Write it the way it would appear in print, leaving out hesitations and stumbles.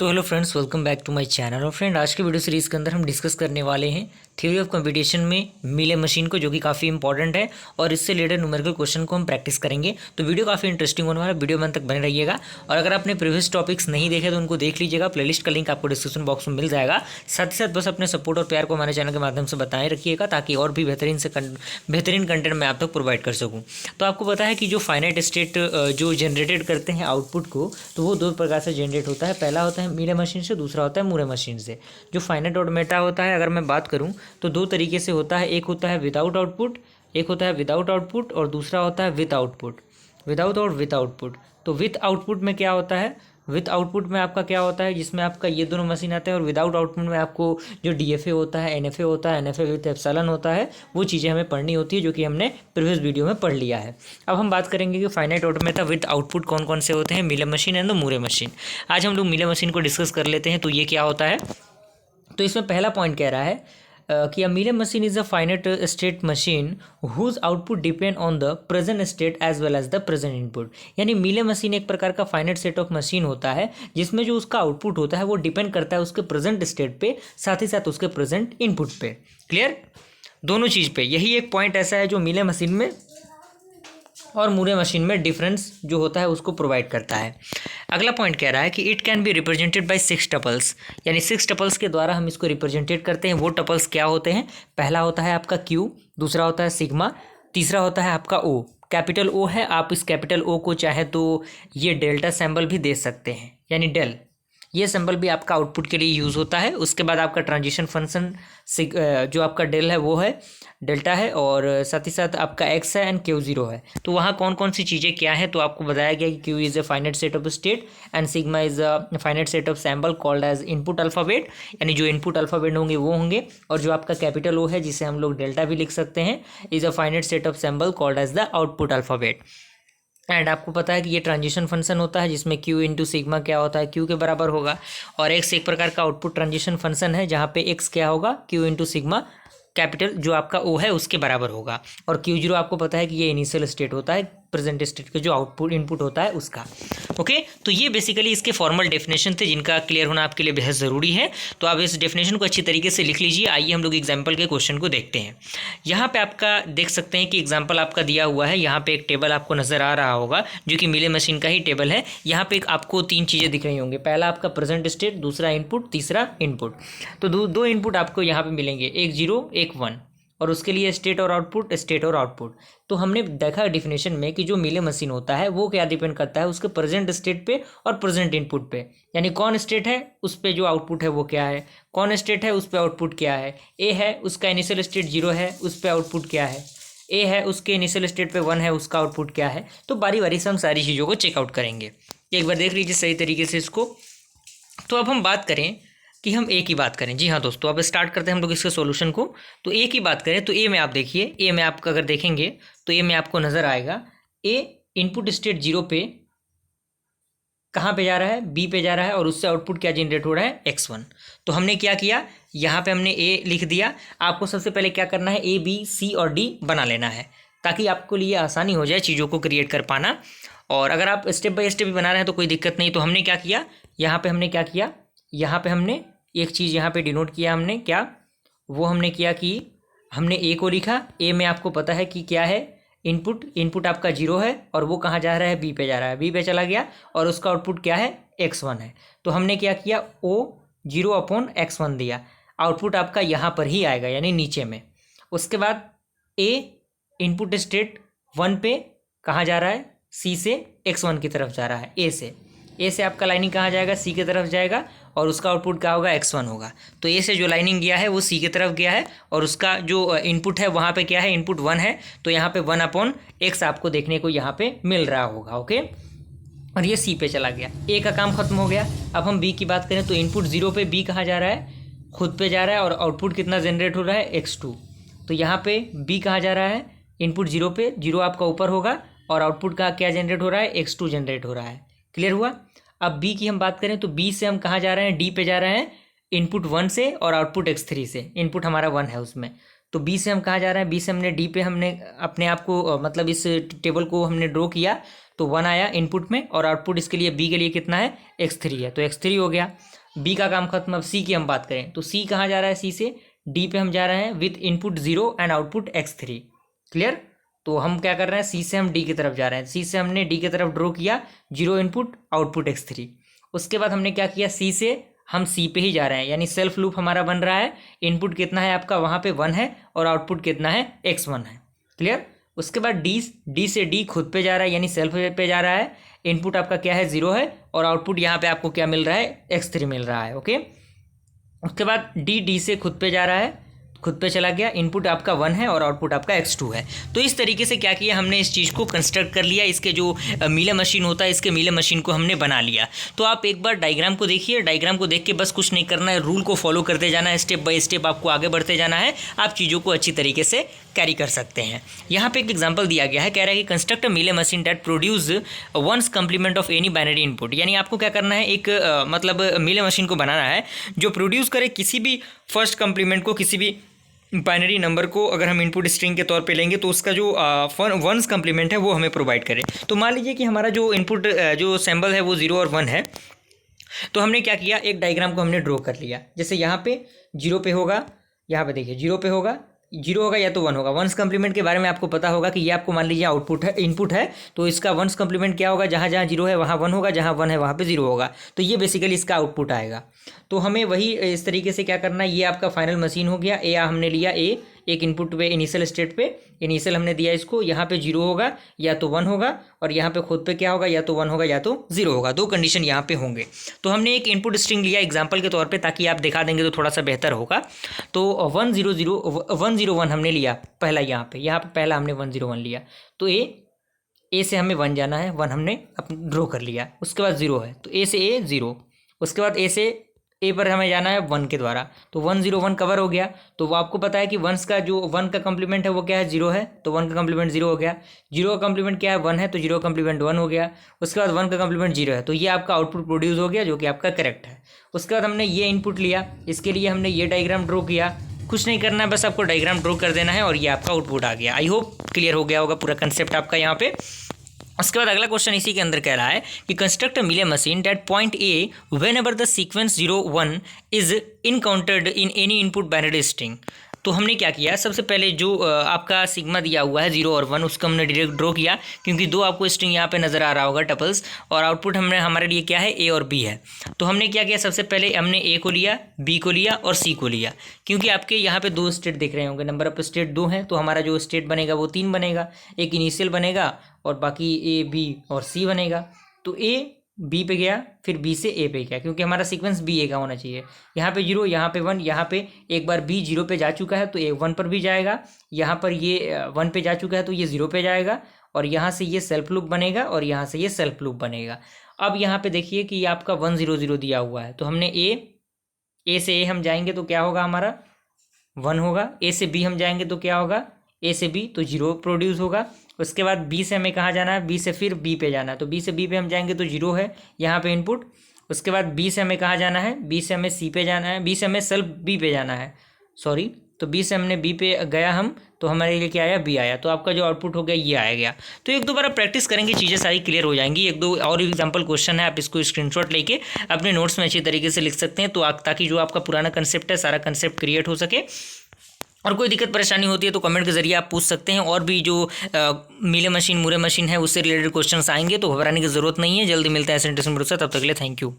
तो hello friends, welcome back to my channel. और friend, आज के वीडियो सीरीज़ के अंदर हम डिस्कस करने वाले हैं थ्योरी ऑफ कंप्यूटेशन में मीले मशीन को, जो कि काफ़ी इंपॉर्टेंट है और इससे रिलेटेड न्यूमेरिकल क्वेश्चन को हम प्रैक्टिस करेंगे। तो वीडियो काफ़ी इंटरेस्टिंग होने वाला है, वीडियो में अंत तक बने रहिएगा। और अगर आपने प्रीवियस टॉपिक्स नहीं देखे तो उनको देख लीजिएगा, प्लेलिस्ट का लिंक आपको डिस्क्रिप्शन बॉक्स में मिल जाएगा। साथ ही साथ बस अपने सपोर्ट और प्यार को हमारे चैनल के माध्यम से बताए रखिएगा, ताकि और भी बेहतरीन कंटेंट मैं आप तक प्रोवाइड कर सकूँ। तो आपको पता है कि जो फाइनाइट स्टेट जो जनरेटेड करते हैं आउटपुट को, तो वो दो प्रकार से जनरेट होता है। पहला होता है मीले मशीन से, दूसरा होता है मूरे मशीन से। जो फाइनाइट ऑटोमेटा होता है, अगर मैं बात करूं तो दो तरीके से होता है। एक होता है विदाउट आउटपुट, और दूसरा होता है विद आउटपुट। विदाउट और विद आउटपुट। तो विद आउटपुट में क्या होता है, विद आउटपुट में आपका क्या होता है, जिसमें आपका ये दोनों मशीन आते हैं। और विदाउट आउटपुट में आपको जो डीएफए होता है, एनएफए होता है, एनएफए विद एप्सिलॉन होता है, वो चीज़ें हमें पढ़नी होती है, जो कि हमने प्रीवियस वीडियो में पढ़ लिया है। अब हम बात करेंगे कि फाइनाइट ऑटोमेटा विद आउटपुट कौन कौन से होते हैं, Mealy machine and Moore machine. आज हम लोग मीले मशीन को डिस्कस कर लेते हैं। तो ये क्या होता है, तो इसमें पहला पॉइंट कह रहा है कि a Mealy machine is a finite state machine whose output depend on the present state as well as the present input. यानी मीले मशीन एक प्रकार का फाइनाइट सेट ऑफ मशीन होता है, जिसमें जो उसका आउटपुट होता है वो डिपेंड करता है उसके प्रेजेंट स्टेट पे, साथ ही साथ उसके प्रेजेंट इनपुट पे। क्लियर, दोनों चीज़ पे। यही एक पॉइंट ऐसा है जो मीले मशीन में और मूरे मशीन में डिफरेंस जो होता है उसको प्रोवाइड करता है। अगला पॉइंट कह रहा है कि it can be represented by 6 tuples. यानी 6 टपल्स के द्वारा हम इसको रिप्रेजेंटेड करते हैं। वो टपल्स क्या होते हैं, पहला होता है आपका क्यू, दूसरा होता है सिग्मा, तीसरा होता है आपका ओ। कैपिटल ओ है, आप इस कैपिटल ओ को चाहे तो ये डेल्टा सिंबल भी दे सकते हैं, यानी डेल। ये सिंबल भी आपका आउटपुट के लिए यूज़ होता है। उसके बाद आपका ट्रांजिशन फंक्शन जो आपका डेल है वो है, डेल्टा है, और साथ ही साथ आपका एक्स है एंड क्यू जीरो है। तो वहाँ कौन कौन सी चीज़ें क्या है, तो आपको बताया गया कि Q is a finite set of state and sigma is a finite set of symbol called as input alphabet. यानी जो इनपुट अल्फ़ाबेट होंगे वो होंगे, और जो आपका कैपिटल ओ है, जिसे हम लोग डेल्टा भी लिख सकते हैं, is a finite set of symbol called as the output alphabet. And आपको पता है कि ये ट्रांजिशन फंक्शन होता है, जिसमें क्यू इंटू सिग्मा क्या होता है, क्यू के बराबर होगा। और एक्स एक प्रकार का आउटपुट ट्रांजिशन फंक्शन है, जहाँ पे एक्स क्या होगा, क्यू इंटू सिग्मा कैपिटल जो आपका ओ है उसके बराबर होगा। और क्यू जीरो आपको पता है कि ये इनिशियल स्टेट होता है, प्रेजेंट स्टेट का जो आउटपुट इनपुट होता है उसका। ओके, तो ये बेसिकली इसके फॉर्मल डेफिनेशन थे, जिनका क्लियर होना आपके लिए बेहद ज़रूरी है। तो आप इस डेफिनेशन को अच्छी तरीके से लिख लीजिए। आइए हम लोग एग्जाम्पल के क्वेश्चन को देखते हैं। यहाँ पे आपका देख सकते हैं कि एग्जाम्पल आपका दिया हुआ है। यहाँ पे एक टेबल आपको नजर आ रहा होगा, जो कि मीले मशीन का ही टेबल है। यहाँ पे आपको 3 चीज़ें दिख रही होंगी, पहला आपका प्रेजेंट स्टेट, दूसरा इनपुट, तीसरा इनपुट। तो दो इनपुट आपको यहाँ पे मिलेंगे, एक 0 एक 1, और उसके लिए स्टेट और आउटपुट। तो हमने देखा डिफिनेशन में कि जो मीले मशीन होता है वो क्या डिपेंड करता है, उसके प्रेजेंट स्टेट पे और प्रेजेंट इनपुट पे। यानी कौन स्टेट है उस पे जो आउटपुट है वो क्या है, कौन स्टेट है उस पे आउटपुट क्या है। ए है, उसका इनिशियल स्टेट 0 है, उस पे आउटपुट क्या है। ए है, उसके इनिशियल स्टेट पे 1 है, उसका आउटपुट क्या है। तो बारी बारी से हम सारी चीज़ों को चेकआउट करेंगे। एक बार देख लीजिए सही तरीके से इसको। तो अब हम बात करें कि हम ए की बात करें। जी हाँ दोस्तों, अब स्टार्ट करते हैं हम लोग इसके सॉल्यूशन को। तो ए की बात करें तो ए में आप देखिए, ए में आप अगर देखेंगे तो ए में आपको नज़र आएगा ए इनपुट स्टेट 0 पे कहाँ पे जा रहा है, बी पे जा रहा है, और उससे आउटपुट क्या जनरेट हो रहा है, x1। तो हमने क्या किया, यहाँ पे हमने ए लिख दिया। आपको सबसे पहले क्या करना है, ए बी सी और डी बना लेना है, ताकि आपको लिए आसानी हो जाए चीज़ों को क्रिएट कर पाना। और अगर आप स्टेप बाय स्टेप भी बना रहे हैं तो कोई दिक्कत नहीं। तो हमने क्या किया, यहाँ पे हमने क्या किया, यहाँ पे हमने एक चीज़ यहाँ पे डिनोट किया, हमने क्या, वो हमने किया कि हमने ए को लिखा। ए में आपको पता है कि क्या है, इनपुट आपका 0 है, और वो कहाँ जा रहा है, बी पे जा रहा है, बी पे चला गया, और उसका आउटपुट क्या है, x1 है। तो हमने क्या किया, ओ 0/x1 दिया। आउटपुट आपका यहाँ पर ही आएगा, यानी नीचे में। उसके बाद ए इनपुट स्टेट 1 पे कहाँ जा रहा है, सी से x1 की तरफ जा रहा है। ए से आपका लाइनिंग कहाँ जाएगा, सी की तरफ जाएगा, और उसका आउटपुट क्या होगा, x1 होगा। तो ए से जो लाइनिंग गया है वो सी की तरफ गया है, और उसका जो इनपुट है वहाँ पे क्या है, इनपुट 1 है। तो यहाँ पे 1/x आपको देखने को यहाँ पे मिल रहा होगा। ओके, और ये सी पे चला गया, ए का काम खत्म हो गया। अब हम बी की बात करें तो इनपुट 0 पे बी कहाँ जा रहा है, खुद पे जा रहा है, और आउटपुट कितना जनरेट हो रहा है, x2। तो यहाँ पे बी कहाँ जा रहा है, इनपुट 0 पे, 0 आपका ऊपर होगा, और आउटपुट का क्या जनरेट हो रहा है, x2 जनरेट हो रहा है। क्लियर हुआ। अब बी की हम बात करें तो बी से हम कहाँ जा रहे हैं, डी पे जा रहे हैं, इनपुट 1 से और आउटपुट x3 से। इनपुट हमारा 1 है उसमें, तो बी से हम कहाँ जा रहे हैं, बी से हमने डी पे हमने अपने आप को मतलब इस टेबल को हमने ड्रॉ किया। तो 1 आया इनपुट में, और आउटपुट इसके लिए बी के लिए कितना है, x3 है, तो x3 हो गया। बी का काम खत्म। अब सी की हम बात करें तो सी कहाँ जा रहा है, सी से डी पे हम जा रहे हैं with input 0 and output x3। Clear. तो हम क्या कर रहे हैं, सी से हम डी की तरफ जा रहे हैं, सी से हमने डी की तरफ ड्रॉ किया, 0 इनपुट आउटपुट x3। उसके बाद हमने क्या किया, सी से हम सी पे ही जा रहे हैं, यानी सेल्फ लूप हमारा बन रहा है। इनपुट कितना है आपका वहाँ पे 1 है और आउटपुट कितना है, x1 है। क्लियर। उसके बाद डी से डी खुद पे जा रहा है, यानी सेल्फ पे जा रहा है। इनपुट आपका क्या है, 0 है, और आउटपुट यहाँ पे आपको क्या मिल रहा है, x3 मिल रहा है। ओके। उसके बाद डी से खुद पे जा रहा है, खुद पे चला गया, इनपुट आपका 1 है और आउटपुट आपका x2 है। तो इस तरीके से क्या किया हमने, इस चीज़ को कंस्ट्रक्ट कर लिया, इसके जो मीले मशीन होता है, इसके मीले मशीन को हमने बना लिया। तो आप एक बार डायग्राम को देखिए, डायग्राम को देख के बस कुछ नहीं करना है, रूल को फॉलो करते जाना है, स्टेप बाय स्टेप आपको आगे बढ़ते जाना है, आप चीज़ों को अच्छी तरीके से कैरी कर सकते हैं। यहाँ पे एक एग्जांपल दिया गया है, कह रहा है कि construct a Mealy machine that produce ones complement of any binary input. यानी आपको क्या करना है, एक मतलब मीले मशीन को बनाना है जो प्रोड्यूस करे किसी भी फर्स्ट कंप्लीमेंट को, किसी भी बाइनरी नंबर को अगर हम इनपुट स्ट्रिंग के तौर पे लेंगे तो उसका जो वंस कंप्लीमेंट है वो हमें प्रोवाइड करे। तो मान लीजिए कि हमारा जो इनपुट जो सिंबल है वो 0 और 1 है, तो हमने क्या किया, एक डायग्राम को हमने ड्रॉ कर लिया। जैसे यहाँ पे 0 पे होगा, यहाँ पे देखिए 0 पे होगा, 0 होगा या तो 1 होगा। वंस कंप्लीमेंट के बारे में आपको पता होगा कि ये आपको मान लीजिए आउटपुट है, इनपुट है, तो इसका वंस कंप्लीमेंट क्या होगा, जहाँ जहाँ 0 है वहाँ 1 होगा, जहाँ 1 है वहाँ पे 0 होगा। तो ये बेसिकली इसका आउटपुट आएगा। तो हमें वही इस तरीके से क्या करना है, ये आपका फाइनल मशीन हो गया। ए हमने लिया, ए एक इनपुट पे इनिशियल स्टेट पे, इनिशियल हमने दिया इसको, यहाँ पे 0 होगा या तो 1 होगा, और यहाँ पे खुद पे क्या होगा, या तो 1 होगा या तो 0 होगा। दो कंडीशन यहाँ पे होंगे। तो हमने एक इनपुट स्ट्रिंग लिया एग्जांपल के तौर पे, ताकि आप दिखा देंगे तो थोड़ा सा बेहतर होगा। तो 101 हमने लिया पहला, यहाँ पे पहला हमने 101 लिया। तो ए से हमें 1 जाना है, 1 हमने ड्रॉ कर लिया। उसके बाद 0 है तो ए से ए 0, उसके बाद ए से ए पर हमें जाना है 1 के द्वारा, तो 101 कवर हो गया। तो वो आपको पता है कि 1 का जो 1 का कंप्लीमेंट है वो क्या है, 0 है, तो 1 का कंप्लीमेंट 0 हो गया। 0 का कंप्लीमेंट क्या है, 1 है, तो 0 का कंप्लीमेंट 1 हो गया। उसके बाद 1 का कंप्लीमेंट 0 है, तो ये आपका आउटपुट प्रोड्यूस हो गया, जो कि आपका करेक्ट है। उसके बाद हमने ये इनपुट लिया, इसके लिए हमने ये डायग्राम ड्रॉ किया। कुछ नहीं करना है, बस आपको डायग्राम ड्रॉ कर देना है और ये आपका आउटपुट आ गया। आई होप क्लियर हो गया होगा पूरा कंसेप्ट आपका यहाँ पे। उसके बाद अगला क्वेश्चन इसी के अंदर कह रहा है कि construct a Mealy machine that point A when ever the sequence 0 1 is encountered in any input binary string. तो हमने क्या किया, सबसे पहले जो आपका सिग्मा दिया हुआ है 0 और 1, उसको हमने डायरेक्ट ड्रॉ किया, क्योंकि दो आपको स्ट्रिंग यहाँ पे नज़र आ रहा होगा टपल्स, और आउटपुट हमने हमारे लिए क्या है, ए और बी है। तो हमने क्या किया, सबसे पहले हमने ए को लिया, बी को लिया और सी को लिया, क्योंकि आपके यहाँ पे 2 स्टेट दिख रहे होंगे, नंबर ऑफ स्टेट 2 हैं, तो हमारा जो स्टेट बनेगा वो 3 बनेगा, एक इनिशियल बनेगा और बाकी ए बी और सी बनेगा। तो ए बी पे गया, फिर बी से ए पे गया, क्योंकि हमारा सीक्वेंस बी ए का होना चाहिए। यहाँ पे 0, यहाँ पे 1, यहाँ पे एक बार बी 0 पे जा चुका है तो ए 1 पर भी जाएगा, यहाँ पर ये 1 पे जा चुका है तो ये 0 पे जाएगा, और यहाँ से ये सेल्फ लूप बनेगा और यहाँ से ये सेल्फ लूप बनेगा। अब यहाँ पे देखिए कि आपका 1 0 0 दिया हुआ है, तो हमने ए से ए हम जाएंगे तो क्या होगा, हमारा 1 होगा। ए से बी हम जाएंगे तो क्या होगा, ए से बी तो 0 प्रोड्यूस होगा। उसके बाद बी से हमें कहाँ जाना है, बी से फिर बी पे जाना है, तो बी से बी पे हम जाएंगे तो 0 है यहाँ पे इनपुट। उसके बाद बी से हमें कहाँ जाना है, बी से हमें सी पे जाना है, बी से हमें सेल्फ बी पे जाना है, सॉरी। तो बी से हमने बी पे गया हम, तो हमारे लिए क्या आया, बी आया। तो आपका जो आउटपुट हो गया ये आ गया। तो एक दो बार आप प्रैक्टिस करेंगे, चीज़ें सारी क्लियर हो जाएंगी। एक दो और एग्जांपल क्वेश्चन है, आप इसको स्क्रीनशॉट लेके अपने नोट्स में अच्छी तरीके से लिख सकते हैं, तो ताकि जो आपका पुराना कंसेप्ट है सारा कंसेप्ट क्रिएट हो सके। और कोई दिक्कत परेशानी होती है तो कमेंट के जरिए आप पूछ सकते हैं। और भी जो मीले मशीन, मुरे मशीन है, उससे रिलेटेड क्वेश्चंस आएंगे, तो घबराने की जरूरत नहीं है। जल्दी मिलता है ऐसे इंटरेस्टिंग वीडियो से, तब तक के लिए थैंक यू।